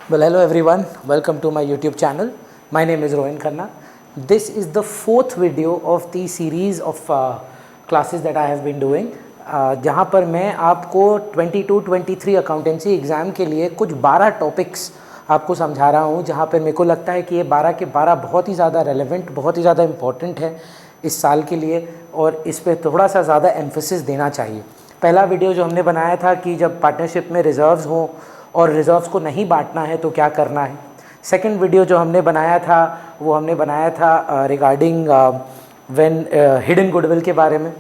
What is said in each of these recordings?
Well, hello everyone. Welcome to my YouTube channel. My name is Rohin Khanna. This is the fourth video of the series of classes that I have been doing. जहाँ पर मैं आपको 22-23 accountancy exam के लिए कुछ 12 topics आपको समझा रहा हूँ, जहाँ पर मेरे को लगता है कि ये 12 के 12 बहुत ही ज़्यादा रेलेवेंट, बहुत ही ज़्यादा इम्पॉर्टेंट है इस साल के लिए और इस पर थोड़ा सा ज़्यादा एम्फेसिस देना चाहिए। पहला वीडियो जो हमने बनाया था कि जब पार्टनरशिप में रिज़र्व्स हों और रिज़र्व्स को नहीं बांटना है तो क्या करना है। सेकंड वीडियो जो हमने बनाया था वो हमने बनाया था रिगार्डिंग व्हेन हिडन गुडविल के बारे में।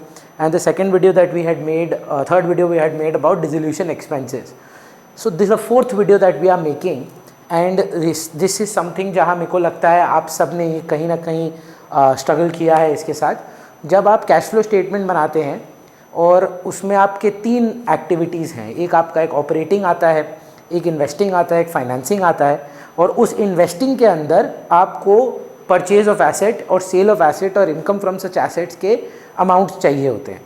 And the second video that we had made, third video we had made about dissolution expenses. So this a fourth video that we are making and this is something जहाँ मेरे को लगता है आप सब ने कहीं ना कहीं स्ट्रगल किया है इसके साथ। जब आप कैश फ्लो स्टेटमेंट बनाते हैं और उसमें आपके 3 एक्टिविटीज़ हैं, एक आपका एक ऑपरेटिंग आता है, एक इन्वेस्टिंग आता है, एक फाइनेंसिंग आता है, और उस इन्वेस्टिंग के अंदर आपको परचेज ऑफ एसेट और सेल ऑफ एसेट और इनकम फ्रॉम सच एसेट्स के अमाउंट्स चाहिए होते हैं।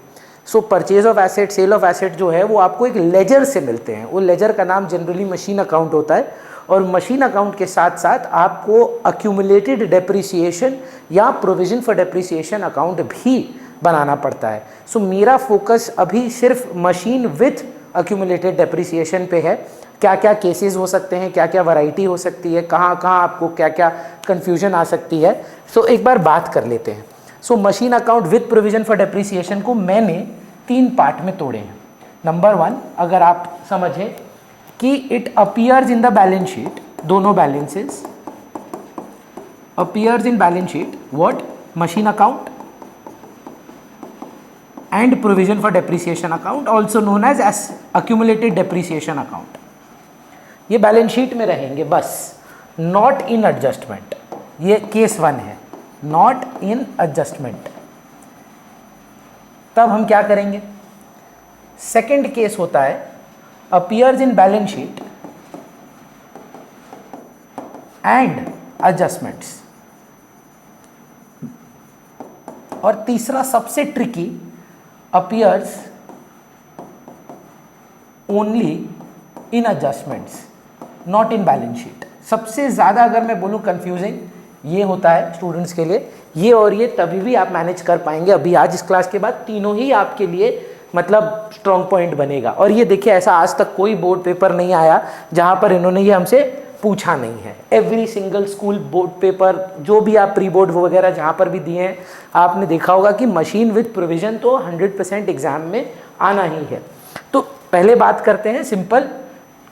So purchase of asset, sale of asset जो है वो आपको एक लेजर से मिलते हैं। वो लेजर का नाम जनरली मशीन अकाउंट होता है और मशीन अकाउंट के साथ साथ आपको अक्यूमुलेटेड डेप्रिसिएशन या प्रोविजन फॉर डेप्रिसिएशन अकाउंट भी बनाना पड़ता है। सो मेरा फोकस अभी सिर्फ मशीन विथ अक्यूमुलेटेड डेप्रिसिएशन पे है। क्या क्या केसेस हो सकते हैं, क्या क्या वैरायटी हो सकती है, कहाँ कहाँ आपको क्या क्या कन्फ्यूजन आ सकती है, सो एक बार बात कर लेते हैं। So machine account with provision for depreciation को मैंने 3 पार्ट में तोड़े हैं। नंबर 1, अगर आप समझें कि it appears in the balance sheet, दोनों balances appears in balance sheet, what, machine account and provision for depreciation account, also known as accumulated depreciation account. ये बैलेंस शीट में रहेंगे बस, नॉट इन एडजस्टमेंट। ये केस 1 है, not in adjustment. तब हम क्या करेंगे, सेकंड केस होता है appears in balance sheet and adjustments, और तीसरा सबसे tricky appears only in adjustments, not in balance sheet। सबसे ज़्यादा अगर मैं बोलूँ कंफ्यूजिंग ये होता है स्टूडेंट्स के लिए, ये और ये तभी भी आप मैनेज कर पाएंगे। अभी आज इस क्लास के बाद तीनों ही आपके लिए मतलब स्ट्रॉन्ग पॉइंट बनेगा। और ये देखिए, ऐसा आज तक कोई बोर्ड पेपर नहीं आया जहाँ पर इन्होंने ये हमसे पूछा नहीं है। Every single school board paper जो भी आप प्री बोर्ड वगैरह जहाँ पर भी दिए हैं, आपने देखा होगा कि मशीन विथ प्रोविजन तो 100% एग्जाम में आना ही है। तो पहले बात करते हैं सिंपल,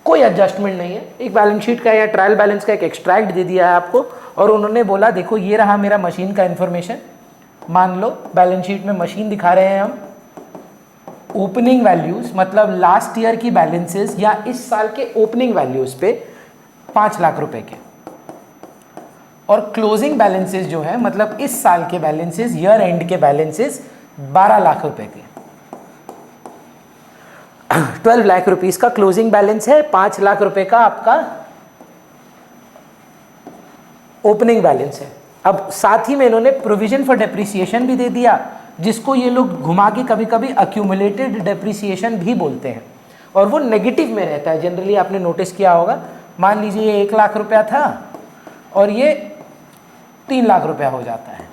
कोई एडजस्टमेंट नहीं है। एक बैलेंस शीट का या ट्रायल बैलेंस का एक एक्सट्रैक्ट दे दिया है आपको और उन्होंने बोला देखो ये रहा मेरा मशीन का इन्फॉर्मेशन। मान लो बैलेंस शीट में मशीन दिखा रहे हैं हम, ओपनिंग वैल्यूज मतलब लास्ट ईयर की बैलेंसेज या इस साल के ओपनिंग वैल्यूज पे 5 लाख रुपए के, और क्लोजिंग बैलेंसेस जो है मतलब इस साल के बैलेंसेस, ईयर एंड के बैलेंसेस 12 लाख रुपए के। 12 लाख रुपीस का क्लोजिंग बैलेंस है, 5 लाख रुपए का आपका ओपनिंग बैलेंस है। अब साथ ही में इन्होंने प्रोविजन फॉर डेप्रिसिएशन भी दे दिया, जिसको ये लोग घुमा के कभी कभी अक्यूमुलेटेड डेप्रिसिएशन भी बोलते हैं, और वो नेगेटिव में रहता है। जनरली आपने नोटिस किया होगा, मान लीजिए ये 1 लाख रुपया था और ये 3 लाख रुपया हो जाता है,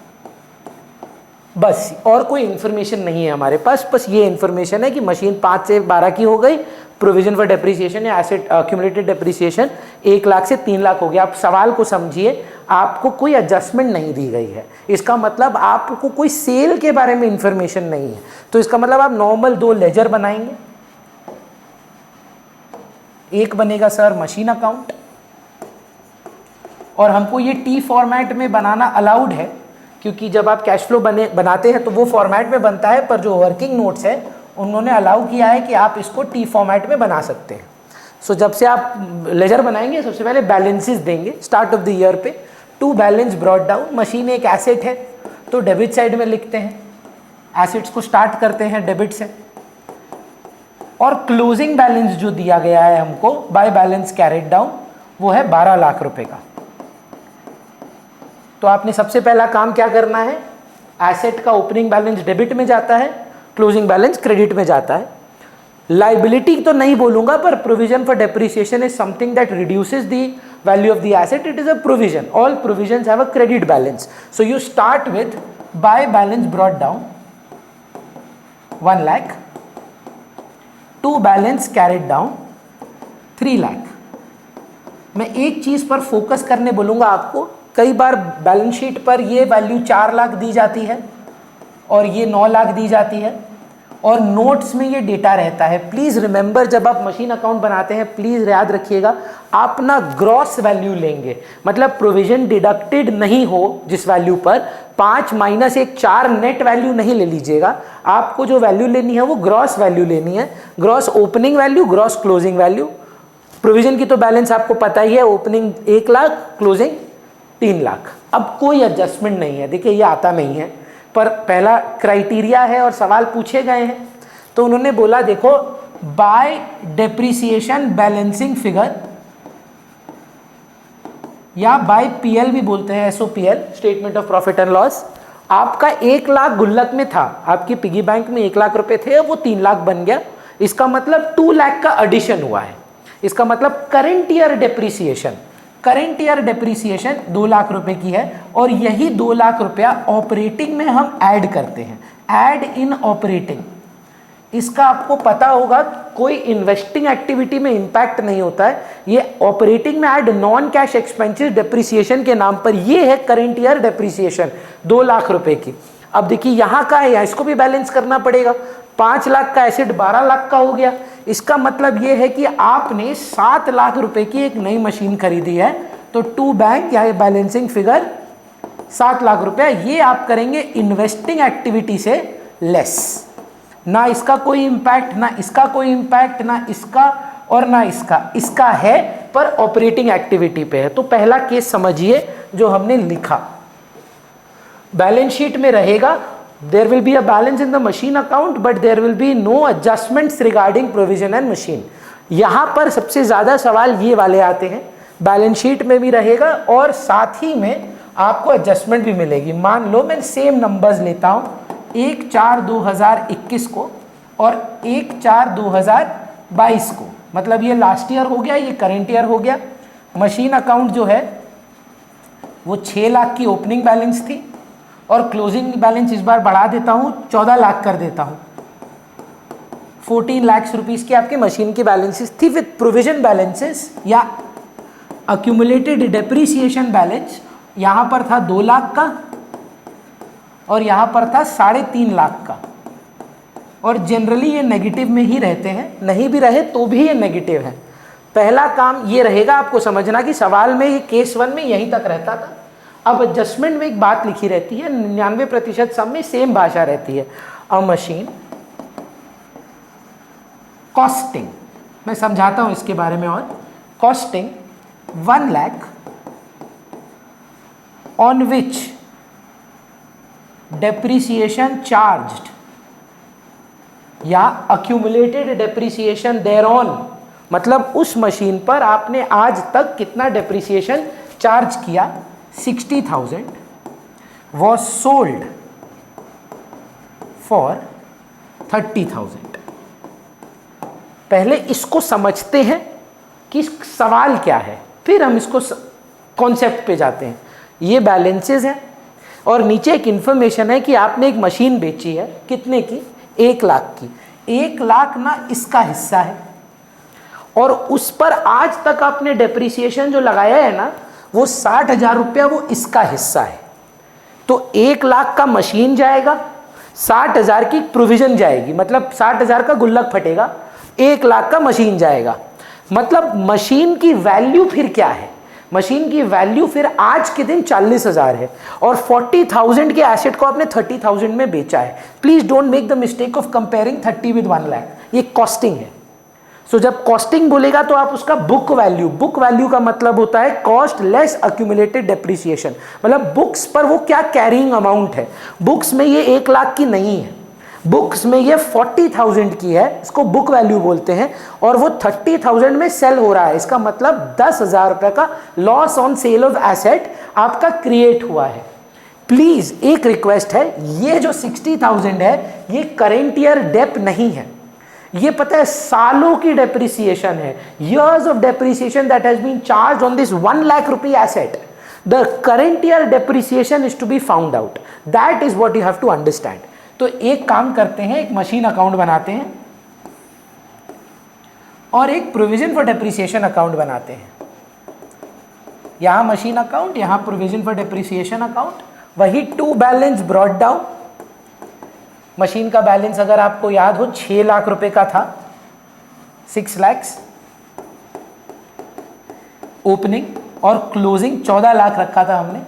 बस और कोई इन्फॉर्मेशन नहीं है हमारे पास। बस ये इन्फॉर्मेशन है कि मशीन 5 से 12 की हो गई, प्रोविजन फॉर डेप्रिसिएशन या एसेट अक्यूमुलेटेड डेप्रिसिएशन 1 लाख से 3 लाख हो गया। आप सवाल को समझिए, आपको कोई एडजस्टमेंट नहीं दी गई है, इसका मतलब आपको कोई सेल के बारे में इंफॉर्मेशन नहीं है। तो इसका मतलब आप नॉर्मल 2 लेजर बनाएंगे, एक बनेगा सर मशीन अकाउंट, और हमको ये टी फॉर्मेट में बनाना अलाउड है क्योंकि जब आप कैश फ्लो बनाते हैं तो वो फॉर्मेट में बनता है, पर जो वर्किंग नोट्स है उन्होंने अलाउ किया है कि आप इसको टी फॉर्मेट में बना सकते हैं। सो जब से आप लेजर बनाएंगे सबसे पहले बैलेंसेस देंगे स्टार्ट ऑफ द ईयर पे। To balance brought down, machine एक एसेट है तो डेबिट साइड में लिखते हैं, एसेट्स को स्टार्ट करते हैं डेबिट से, और क्लोजिंग बैलेंस जो दिया गया है हमको बाय बैलेंस कैरिड डाउन वो है 12 लाख रुपए का। तो आपने सबसे पहला काम क्या करना है, एसेट का ओपनिंग बैलेंस डेबिट में जाता है, क्लोजिंग बैलेंस क्रेडिट में जाता है। लाइबिलिटी तो नहीं बोलूंगा, पर provision for depreciation is something that reduces the value of the asset. It is a provision. All provisions have a credit balance. So you start with by balance brought down 1 lakh, to balance carried down 3 lakh. मैं एक चीज पर focus करने बोलूंगा आपको. कई बार balance sheet पर ये वैल्यू 4 लाख दी जाती है और ये 9 लाख दी जाती है, और नोट्स में ये डेटा रहता है. प्लीज़ रिमेंबर, जब आप मशीन अकाउंट बनाते हैं प्लीज़ याद रखिएगा, आप ना ग्रॉस वैल्यू लेंगे. मतलब प्रोविजन डिडक्टेड नहीं हो जिस वैल्यू पर 5 माइनस 1 4 नेट वैल्यू नहीं ले लीजिएगा. आपको जो वैल्यू लेनी है वो ग्रॉस वैल्यू लेनी है. Gross opening value, gross closing value. Provision की तो बैलेंस आपको पता ही है, ओपनिंग 1 लाख, क्लोजिंग 3 लाख. अब कोई एडजस्टमेंट नहीं है. देखिए ये आता नहीं है, पर पहला क्राइटेरिया है और सवाल पूछे गए हैं. तो उन्होंने बोला देखो, बाय डेप्रिसिएशन बैलेंसिंग फिगर, या बाय पीएल भी बोलते हैं, SOPL, statement of profit and loss. आपका 1 लाख गुल्लक में था, आपकी पिगी बैंक में 1 लाख रुपए थे, वो 3 लाख बन गया. इसका मतलब 2 लाख का एडिशन हुआ है. इसका मतलब current year depreciation, current year depreciation 2 lakh रुपए की है, और यही 2 लाख रुपया ऑपरेटिंग में हम ऐड करते हैं. Add in operating. इसका आपको पता होगा, कोई इन्वेस्टिंग एक्टिविटी में इंपैक्ट नहीं होता है. ये ऑपरेटिंग में add non cash expenses depreciation के नाम पर, ये है करेंट ईयर डेप्रिसिएशन 2 लाख रुपए की. अब देखिए यहाँ का है, इसको भी बैलेंस करना पड़ेगा. 5 लाख का एसेट 12 लाख का हो गया. इसका मतलब ये है कि आपने 7 लाख रुपए की एक नई मशीन खरीदी है, तो टू बैंक या बैलेंसिंग फिगर 7 लाख रुपया, ये आप करेंगे इन्वेस्टिंग एक्टिविटी से लेस. ना इसका कोई इंपैक्ट, ना इसका कोई इंपैक्ट, ना इसका और ना इसका. इसका है पर ऑपरेटिंग एक्टिविटी पे है. तो पहला केस समझिए जो हमने लिखा. बैलेंस शीट में रहेगा, there will be a balance in the machine account but there will be no adjustments regarding provision and machine. यहाँ पर सबसे ज़्यादा सवाल ये वाले आते हैं. बैलेंस शीट में भी रहेगा और साथ ही में आपको एडजस्टमेंट भी मिलेगी. मान लो मैं सेम नंबर्स लेता हूँ, 1/4/2021 को और 1/4/2022 को. मतलब ये लास्ट ईयर हो गया, ये करेंट ईयर हो गया. मशीन अकाउंट जो है वो 6 लाख की ओपनिंग बैलेंस थी, और क्लोजिंग बैलेंस इस बार बढ़ा देता हूँ, 14 लाख कर देता हूँ. 14 लाख रुपीस की आपकी मशीन की बैलेंसेस थी विद प्रोविजन बैलेंसेस या अक्यूमुलेटेड डेप्रिसिएशन बैलेंस. यहाँ पर था 2 लाख का और यहाँ पर था 3.5 लाख का. और जनरली ये नेगेटिव में ही रहते हैं, नहीं भी रहे तो भी ये नेगेटिव है. पहला काम ये रहेगा आपको समझना कि सवाल में ये केस 1 में यहीं तक रहता था. अब एडजस्टमेंट में एक बात लिखी रहती है, 99% सब में सेम भाषा रहती है. अ मशीन कॉस्टिंग, मैं समझाता हूं इसके बारे में. और costing 1 lakh on which depreciation charged या अक्यूमुलेटेड डेप्रिसिएशन देयर ऑन. मतलब उस मशीन पर आपने आज तक कितना डेप्रिसिएशन चार्ज किया. 60,000 was sold for 30,000. पहले इसको समझते हैं कि सवाल क्या है, फिर हम इसको कॉन्सेप्ट पे जाते हैं. ये बैलेंसेस हैं और नीचे एक इंफॉर्मेशन है कि आपने एक मशीन बेची है. कितने की? 1 लाख की. 1 लाख ना इसका हिस्सा है, और उस पर आज तक आपने डेप्रिसिएशन जो लगाया है ना, वो 60,000 रुपया वो इसका हिस्सा है. तो 1 लाख का मशीन जाएगा, 60,000 की प्रोविजन जाएगी. मतलब 60,000 का गुल्लक फटेगा, 1 लाख का मशीन जाएगा. मतलब मशीन की वैल्यू फिर क्या है? मशीन की वैल्यू फिर आज के दिन 40,000 है, और 40,000 के एसेट को आपने 30,000 में बेचा है. Please don't make the mistake of comparing 30 with 1 lakh. ये कॉस्टिंग है. सो जब कॉस्टिंग बोलेगा तो आप उसका बुक वैल्यू का मतलब होता है कॉस्ट लेस अक्यूमुलेटेड डेप्रिसिएशन. मतलब बुक्स पर वो क्या कैरिंग अमाउंट है. बुक्स में ये 1 लाख की नहीं है, बुक्स में ये 40,000 की है. इसको बुक वैल्यू बोलते हैं, और वो 30,000 में सेल हो रहा है. इसका मतलब 10,000 रुपये का loss on sale of asset आपका क्रिएट हुआ है. प्लीज एक रिक्वेस्ट है, ये जो 60,000 है ये करेंट ईयर डेप नहीं है. ये पता है सालों की डेप्रिसिएशन है, years of depreciation that has been charged on this 1 lakh rupee asset. The current year depreciation is to be found out. That is what you have to understand. तो एक काम करते हैं, एक मशीन अकाउंट बनाते हैं और एक प्रोविजन फॉर डेप्रिसिएशन अकाउंट बनाते हैं। यहां मशीन अकाउंट, यहां प्रोविजन फॉर डेप्रिसिएशन अकाउंट, वही to balance brought down. Machine का बैलेंस अगर आपको याद हो 6 लाख रुपए का था, 6 lakhs ओपनिंग, और क्लोजिंग 14 लाख रखा था हमने।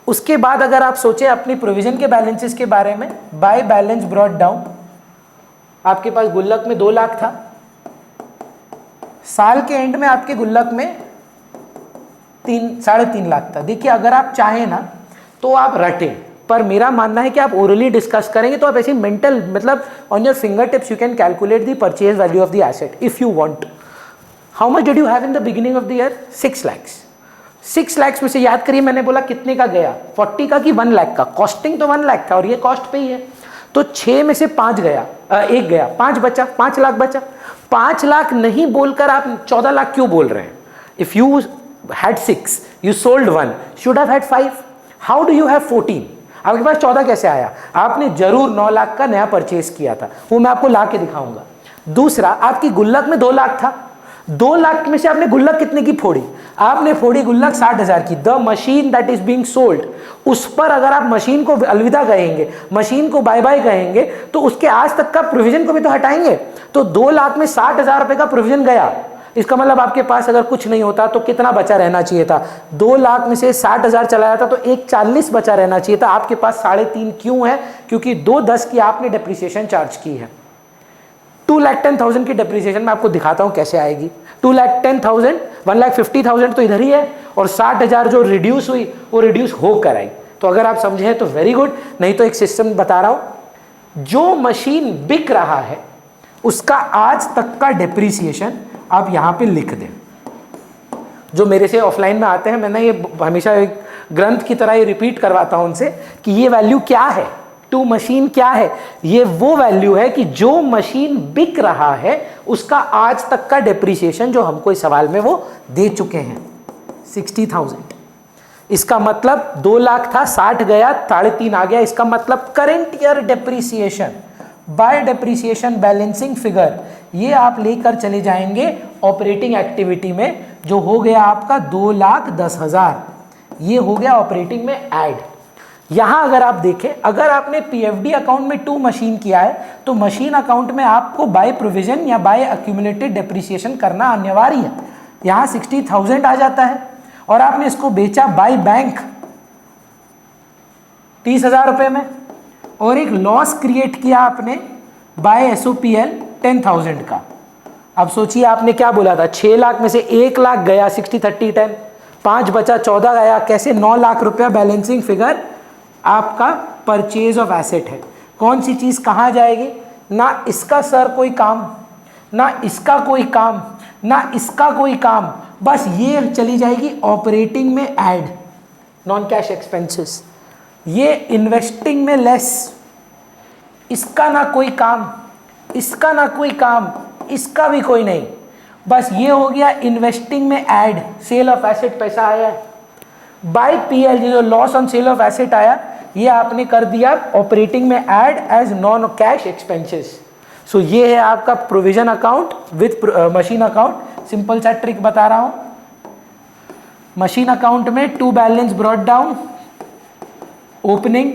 उसके बाद अगर आप सोचे अपनी प्रोविजन के बैलेंसेस के बारे में, बाय बैलेंस ब्रॉट डाउन, आपके पास गुल्लक में 2 लाख था, साल के एंड में आपके गुल्लक में 3.5 लाख था। देखिए अगर आप चाहें ना तो आप रटें, पर मेरा मानना है कि आप ओरली डिस्कस करेंगे तो आप ऐसी मेंटल, मतलब on your finger tips you can calculate the purchase value of the asset if you want. How much did you have in the beginning of the year? 6 lakhs। 6 lakhs में से याद करिए मैंने बोला कितने का गया, 40 का कि 1 लाख का? कॉस्टिंग तो 1 लाख था और ये कॉस्ट पे ही है, तो 6 में से 5 गया, 1 गया, 5 बचा, 5 लाख बचा। 5 लाख नहीं बोलकर आप 14 लाख क्यों बोल रहे हैं? If you had 6, you sold 1, should have had 5. How do you have 14? आपके पास 14 कैसे आया? आपने जरूर 9 लाख का नया परचेज किया था, वो मैं आपको ला के दिखाऊंगा। दूसरा, आपकी गुल्लक में 2 लाख था, 2 लाख में से आपने गुल्लक कितने की फोड़ी? आपने फोड़ी गुल्लक 60,000 की। The machine that is being sold, उस पर अगर आप मशीन को अलविदा कहेंगे, मशीन को बाय बाय कहेंगे, तो उसके आज तक का प्रोविजन को भी तो हटाएंगे। तो 2 लाख में 60,000 रुपए का प्रोविजन गया, इसका मतलब आपके पास अगर कुछ नहीं होता तो कितना बचा रहना चाहिए था? 2 लाख में से 60,000 चला जाता तो 140 बचा रहना चाहिए था। आपके पास 3.5 क्यों है? क्योंकि 2.10 की आपने डेप्रिसिएशन चार्ज की है। 2,10,000 की डेप्रिसिएशन मैं आपको दिखाता हूं कैसे आएगी। 2,10,000, 1,50,000 तो इधर ही है, और 60,000 जो रिड्यूस हुई वो रिड्यूस होकर आई। तो अगर आप समझे तो वेरी गुड, नहीं तो एक सिस्टम बता रहा हूं। जो मशीन बिक रहा है उसका आज तक का डेप्रिसिएशन आप यहां पे लिख दें। जो मेरे से ऑफलाइन में आते हैं, मैंने ये हमेशा एक ग्रंथ की तरह ये रिपीट करवाता हूं उनसे कि ये वैल्यू क्या है, टू मशीन क्या है? ये वो वैल्यू है कि जो मशीन बिक रहा है उसका आज तक का डेप्रिसिएशन जो हमको इस सवाल में वो दे चुके हैं 60,000। इसका मतलब 2 लाख था, 60 गया, 3.5 आ गया। इसका मतलब current year depreciation bye depreciation balancing figure, ये आप लेकर चले जाएंगे ऑपरेटिंग एक्टिविटी में, जो हो गया आपका 2,10,000। ये हो गया ऑपरेटिंग में ऐड। यहां अगर आप देखें, अगर आपने पीएफडी अकाउंट में 2 मशीन किया है तो मशीन अकाउंट में आपको बाय प्रोविजन या बाय एक्यूमुलेटेड डेप्रिसिएशन करना अनिवार्य है। यहां 60,000 आ जाता है और आपने इसको बेचा बाय बैंक 30,000 रुपए में, और एक लॉस क्रिएट किया आपने बाय एसओपीएल 10,000 का। अब सोचिए आपने क्या बोला था, 6 लाख में से 1 लाख गया, 60, 30, 10, 5 बचा, 14 गया, कैसे? 9 लाख रुपया बैलेंसिंग फिगर आपका परचेज ऑफ एसेट है। कौन सी चीज कहाँ जाएगी? ना इसका सर कोई काम, ना इसका कोई काम, ना इसका कोई काम, बस ये चली जाएगी ऑपरेटिंग में ऐड, नॉन कैश एक्सपेंसेस। ये इन्वेस्टिंग में लेस, इसका ना कोई काम, इसका ना कोई काम, इसका भी कोई नहीं, बस ये हो गया इन्वेस्टिंग में ऐड, सेल ऑफ एसेट पैसा आया है। बाय पीएल जो loss on sale of asset आया, ये आपने कर दिया ऑपरेटिंग में add as non cash expenses. So ये है आपका provision account with machine account. Simple सा ट्रिक बता रहा हूं। मशीन अकाउंट में 2 balance brought down, opening,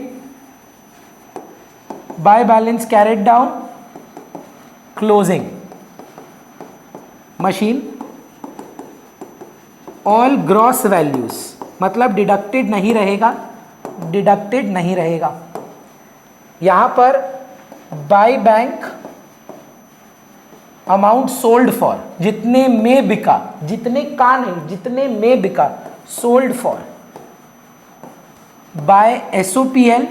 by balance carried down, closing. Machine all gross values, मतलब डिडक्टेड नहीं रहेगा, डिडक्टेड नहीं रहेगा। यहां पर by bank amount sold for, जितने में बिका, जितने का नहीं, जितने में बिका, sold for. By SOPL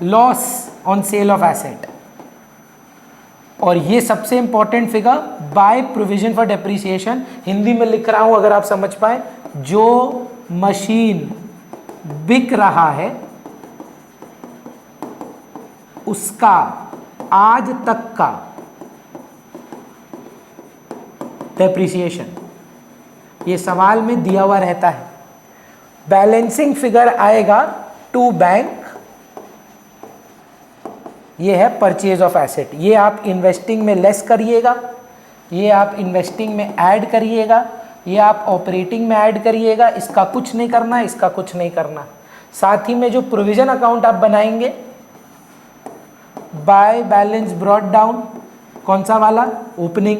loss on sale of asset, और ये सबसे important figure by provision for depreciation. Hindi में लिख रहा हूं अगर आप समझ पाए, जो मशीन बिक रहा है उसका आज तक का डेप्रिसिएशन, ये सवाल में दिया हुआ रहता है। बैलेंसिंग फिगर आएगा टू बैंक, ये है परचेज ऑफ एसेट, ये आप इन्वेस्टिंग में लेस करिएगा, ये आप इन्वेस्टिंग में ऐड करिएगा, ये आप ऑपरेटिंग में ऐड करिएगा, इसका कुछ नहीं करना, इसका कुछ नहीं करना। साथ ही में जो प्रोविजन अकाउंट आप बनाएंगे, बाय बैलेंस ब्रॉट डाउन, कौन सा वाला? Opening.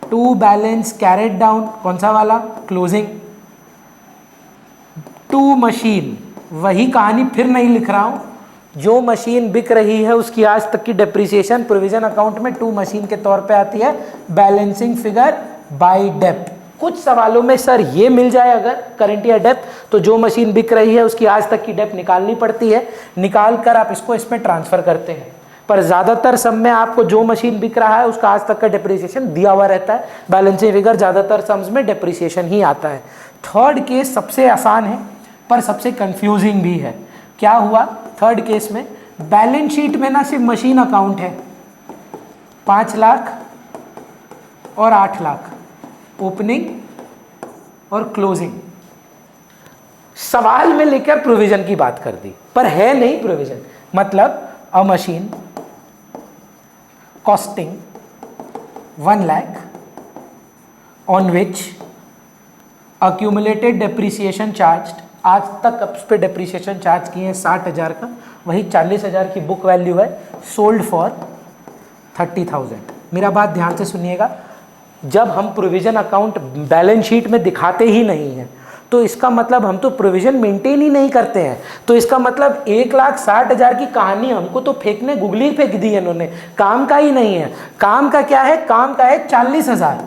To balance carried down, कौन सा वाला? क्लोजिंग। टू मशीन, वही कहानी फिर नहीं लिख रहा हूं, जो मशीन बिक रही है उसकी आज तक की डेप्रिसिएशन प्रोविजन अकाउंट में टू मशीन के तौर पे आती है, बैलेंसिंग फिगर बाय डेप्थ। कुछ सवालों में सर ये मिल जाए अगर करंट या डेप्थ, तो जो मशीन बिक रही है उसकी आज तक की डेप्थ निकालनी पड़ती है, निकाल कर आप इसको इसमें ट्रांसफर करते हैं। पर ज़्यादातर सम में आपको जो मशीन बिक रहा है उसका आज तक का डेप्रिसिएशन दिया हुआ रहता है, बैलेंसिंग फिगर ज़्यादातर सम्स में डेप्रिसिएशन ही आता है। थर्ड केस सबसे आसान है पर सबसे कंफ्यूजिंग भी है। क्या हुआ थर्ड केस में? बैलेंस शीट में ना सिर्फ मशीन अकाउंट है, 5 लाख और 8 लाख, ओपनिंग और क्लोजिंग। सवाल में लेकर प्रोविजन की बात कर दी पर है नहीं प्रोविजन। मतलब अ machine costing 1 lakh on which accumulated depreciation charged, आज तक उस पर डेप्रिसिएशन चार्ज किए हैं 60,000 का, वही 40,000 की बुक वैल्यू है, सोल्ड फॉर 30,000। मेरा बात ध्यान से सुनिएगा, जब हम प्रोविजन अकाउंट बैलेंस शीट में दिखाते ही नहीं हैं तो इसका मतलब हम तो प्रोविजन मेंटेन ही नहीं करते हैं। तो इसका मतलब 1,60,000 की कहानी हमको तो फेंकने गुगली फेंक दी है इन्होंने, काम का ही नहीं है। काम का क्या है? काम का है 40,000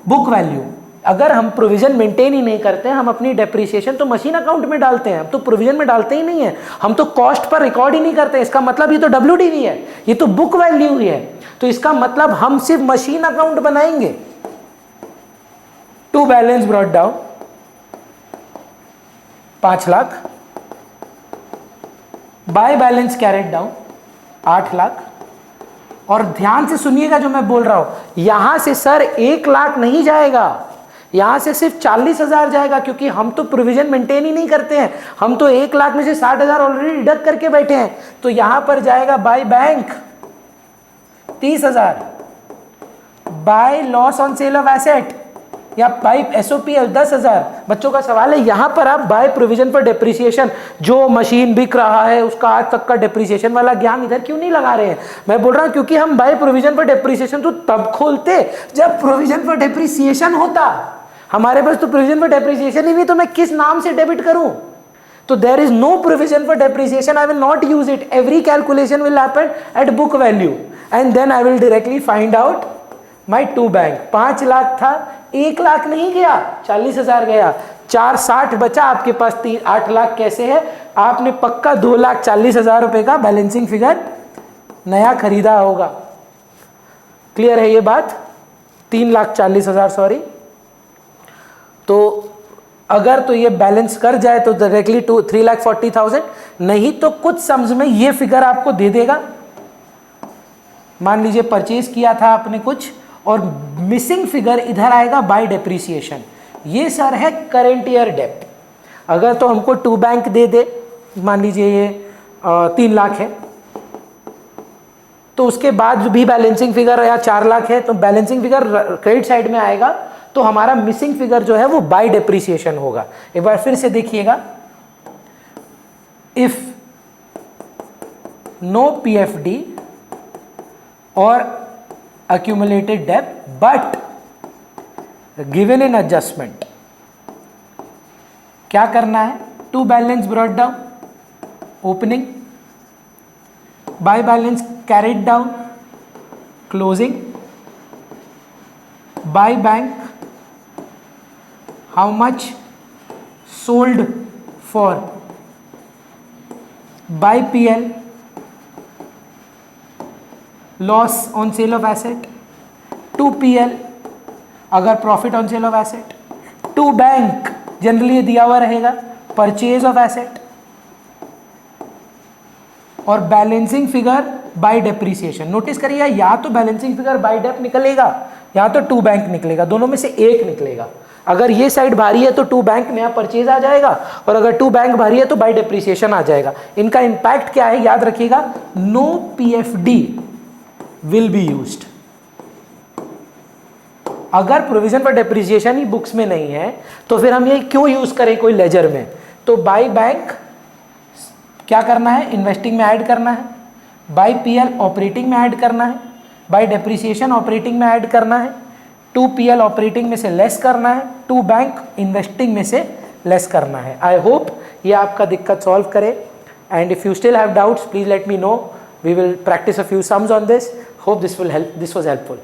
बुक वैल्यू। अगर हम प्रोविजन मेंटेन ही नहीं करते हैं, हम अपनी डेप्रिसिएशन तो मशीन अकाउंट में डालते हैं, हम तो प्रोविजन में डालते ही नहीं है, हम तो कॉस्ट पर रिकॉर्ड ही नहीं करते। इसका मतलब ये तो WDV है, ये तो बुक वैल्यू ही है। तो इसका मतलब हम सिर्फ मशीन अकाउंट बनाएंगे। To balance brought down 5 lakh, by balance carried down 8 lakh. और ध्यान से सुनिएगा जो मैं बोल रहा हूं, यहां से सर 1 लाख नहीं जाएगा, यहां से सिर्फ 40,000 जाएगा, क्योंकि हम तो प्रोविजन मेंटेन ही नहीं करते हैं। हम तो 1 लाख में से 60,000 ऑलरेडी डिडक्ट करके बैठे हैं। तो यहां पर जाएगा by bank 30,000, by loss on sale of asset या बाय SOPL 10,000। बच्चों का सवाल है, यहां पर आप बाय प्रोविजन पर डेप्रिसिएशन, जो मशीन बिक रहा है उसका आज तक का डेप्रिसिएशन वाला ज्ञान इधर क्यों नहीं लगा रहे हैं? मैं बोल रहा हूं क्योंकि हम बाय प्रोविजन पर डेप्रिसिएशन तो तब खोलते जब प्रोविजन पर डेप्रिसिएशन होता। हमारे पास तो प्रोविजन पर डेप्रिसिएशन ही नहीं, तो मैं किस नाम से डेबिट करूं? तो there is no provision for depreciation, I will not use it. Every calculation will happen at book value and then I will directly find out my to bank. 5 lakh था, 1 लाख नहीं गया, 40,000 गया, 460 बचा आपके पास। 8 लाख कैसे है? आपने पक्का 2,40,000 रुपए का बैलेंसिंग फिगर नया खरीदा होगा। क्लियर है ये बात? 3,40,000 सॉरी। तो अगर तो ये बैलेंस कर जाए तो डायरेक्टली 3,40,000, नहीं तो कुछ सम्स में ये फिगर आपको दे देगा। मान लीजिए परचेज किया था आपने कुछ और मिसिंग फिगर इधर आएगा बाय डेप्रिसिएशन। ये सर है करेंट ईयर डेप्ट। अगर तो हमको टू बैंक दे दे, मान लीजिए ये 3 लाख है, तो उसके बाद भी बैलेंसिंग फिगर या 4 लाख है, तो बैलेंसिंग फिगर क्रेडिट साइड में आएगा, तो हमारा मिसिंग फिगर जो है वो बाय डेप्रिसिएशन होगा। एक बार फिर से देखिएगा, इफ नो PFD और accumulated debt but given in adjustment, क्या करना है? To balance brought down, opening, by balance carried down, closing, by bank how much sold for, by PL loss on sale of asset, to PL अगर profit on sale of asset, to bank generally दिया हुआ रहेगा purchase of asset, और balancing figure by depreciation. Notice करिए या तो balancing figure bye Depp निकलेगा या तो टू बैंक निकलेगा, दोनों में से एक निकलेगा। अगर ये साइड भारी है तो टू बैंक नया परचेज आ जाएगा, और अगर टू बैंक भारी है तो बाय डेप्रिसिएशन आ जाएगा। इनका इंपैक्ट क्या है याद रखिएगा, no PFD will be used. अगर प्रोविजन फॉर डेप्रिसिएशन ही बुक्स में नहीं है तो फिर हम ये क्यों यूज करें कोई लेजर में। तो बाय बैंक क्या करना है, इन्वेस्टिंग में ऐड करना है, बाय पीएल ऑपरेटिंग में ऐड करना है, बाय डेप्रिसिएशन ऑपरेटिंग में ऐड करना है, टू पीएल ऑपरेटिंग में से लेस करना है, टू बैंक इन्वेस्टिंग में से लेस करना है। आई होप ये आपका दिक्कत सॉल्व करे, and if you still have doubts please let me know, we will practice a few sums on this. Hope this will help, this was helpful.